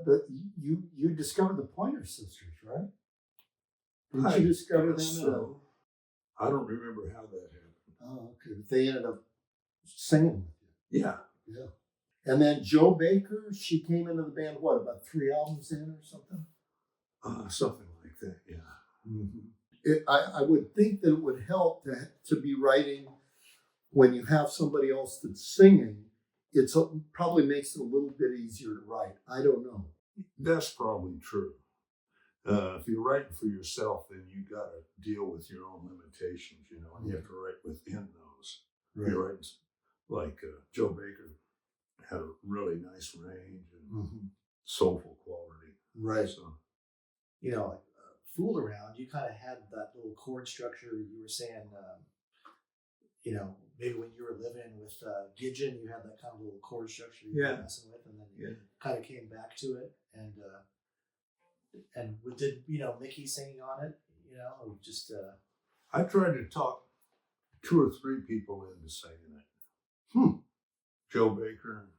But you discovered the Pointer Sisters, right? Didn't you discover them? So. I don't remember how that happened. Oh, okay. But they ended up singing with you. Yeah. Yeah. And then Joe Baker, she came into the band, what, about 3 albums in or something? Something like that, yeah. Mm-hmm. I would think that it would help to be writing when you have somebody else that's singing. It probably makes it a little bit easier to write. I don't know. That's probably true. If you're writing for yourself, then you got to deal with your own limitations, you know, and you have to write within those. Right. You're writing like Joe Baker had a really nice range and soulful quality. Right. So, you know, like Fool Around, you kind of had that little chord structure. You were saying, you know, maybe when you were living with Gidgen, you had that kind of little chord structure you were messing with, and then you kind of came back to it. And did, you know, Mickey singing on it, you know, or just... I tried to talk 2 or 3 people into singing it. Joe Baker.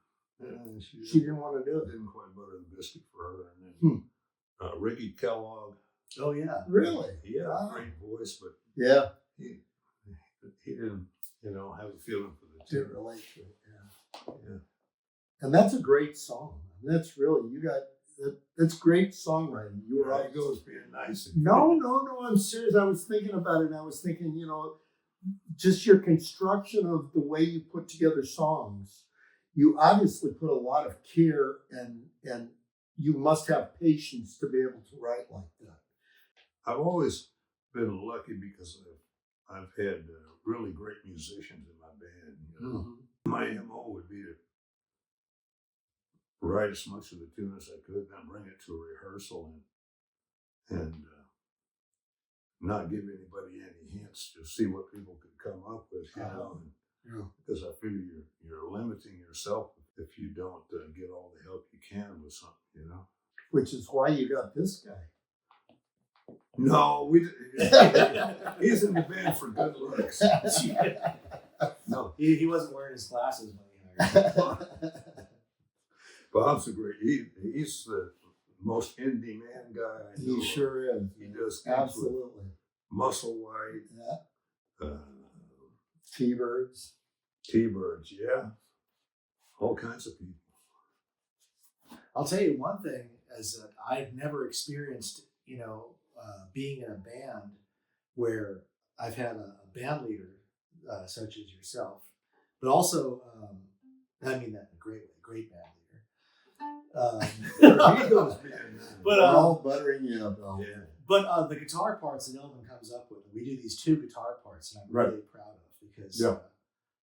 She didn't want to do it. Didn't quite butter the biscuit for her. And then Ricky Kellogg. Oh, yeah. Really? He had a great voice, but he didn't, you know, have a feeling for the tune. Didn't relate to it, yeah. And that's a great song. That's really, that's great songwriting. You were right. Goes being nice. No, I'm serious. I was thinking about it, and I was thinking, you know, just your construction of the way you put together songs. You obviously put a lot of care, and you must have patience to be able to write like that. I've always been lucky because I've had really great musicians in my band. You know? My MO would be to write as much of the tune as I could, then bring it to a rehearsal and not give anybody any hints, just see what people could come up with, you know. Because I figure you're limiting yourself if you don't get all the help you can with something, you know. Which is why you got this guy. No, he's in the band for good looks. No, he wasn't wearing his glasses when he hired him. Bob's a great. He's the most indie man guy I know. He sure is. He does absolutely. Muscle White. Yeah. T-Birds. T-Birds, yeah. All kinds of people. I'll tell you one thing, as I've never experienced, you know, being in a band where I've had a band leader such as yourself, but also, I mean that in a great way, great band leader. But all buttering you up. Yeah. But the guitar parts that Elvin comes up with, we do these 2 guitar parts, and I'm really proud of, because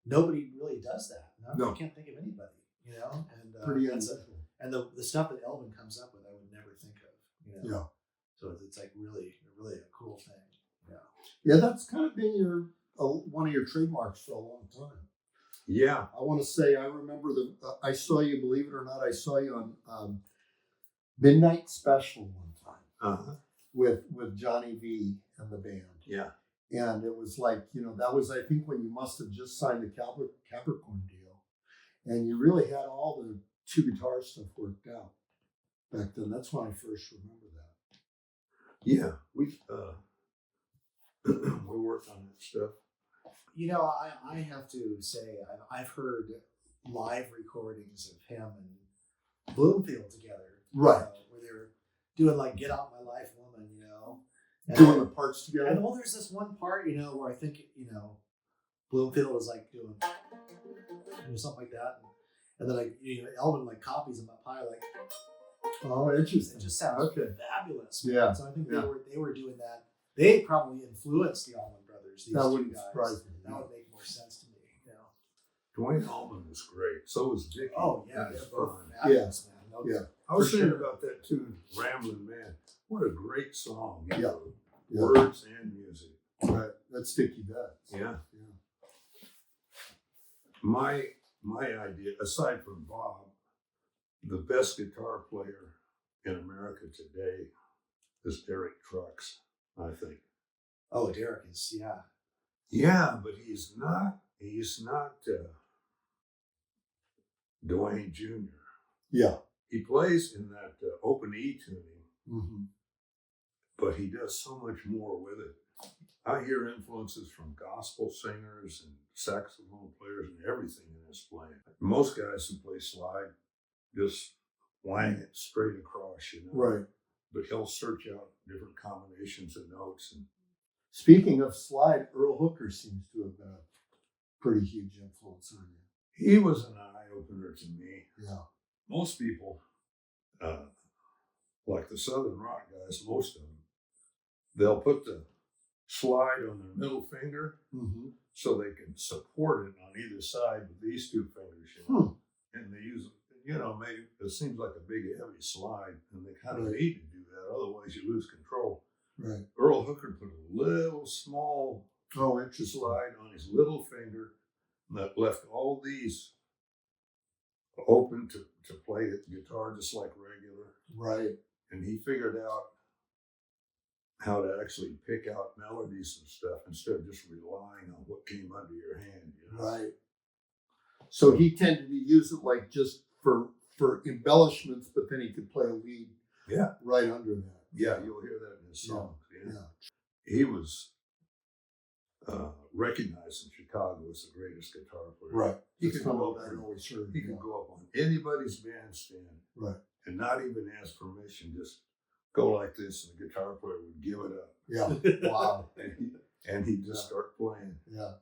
nobody really does that. No, I can't think of anybody, you know. And pretty unusual. And the stuff that Elvin comes up with, I would never think of, you know. So it's like really a cool thing. Yeah, that's kind of been one of your trademarks for a long time. Yeah. I want to say, I remember I saw you, believe it or not, I saw you on Midnight Special one time with Johnny V and the band. Yeah. And it was like, you know, that was, I think, when you must have just signed the Capricorn deal. And you really had all the 2 guitar stuff worked out back then. That's when I first remember that. Yeah, we worked on that stuff. You know, I have to say, I've heard live recordings of him and Bloomfield together. Right. Where they're doing like Get Out My Life Woman, you know. Doing the parts together. And there's this one part, you know, where I think, you know, Bloomfield was like doing, you know, something like that. And then Elvin like copies him up high, like. Oh, interesting. It just sounds fabulous. Man. Yeah. So I think they were doing that. They probably influenced the Allman Brothers. These that 2 wouldn't guys. surprise me. That would make more sense to me. You know. Duane Allman was great. So was Dickie. Oh yeah, they're both fabulous, man. Yeah. I was thinking about that too. Rambling Man. What a great song. Yeah. Words and music. Right. That's Dickie Betts. Yeah. My idea, aside from Bob, the best guitar player in America today is Derek Trucks, I think. Oh, Derek is, Yeah, but he's not Duane Jr. Yeah. he plays in that open E tuning, Mm-hmm. but he does so much more with it. I hear influences from gospel singers and saxophone players and everything in his playing. Most guys who play slide just wang it straight across, Right. But he'll search out different combinations of notes. And Speaking of slide, Earl Hooker seems to have been a pretty huge influence on you. he was an eye opener to me. Yeah. Most people, like the Southern rock guys, most of them, they'll put the slide on their middle finger Mm-hmm. so they can support it on either side with these two fingers, And they use, maybe it seems like a big heavy slide, and they kind of Right. need to do that, otherwise you lose control. Right. Earl Hooker put a little small Interesting. slide on his little finger that left all these open to play the guitar just like regular. Right. And he figured out how to actually pick out melodies and stuff instead of just relying on what came under your hand. Right. So he tended to use it like just for embellishments, but then he could play a lead. Yeah. Right under that. Yeah, you'll hear that in his songs. Yeah. He was recognized in Chicago as the greatest guitar player. Right. He could go up. I always heard. He could go up on anybody's bandstand. Right. And not even ask permission. Just go like this, and the guitar player would give it up. Yeah. Wow. And he'd just start playing. Yeah.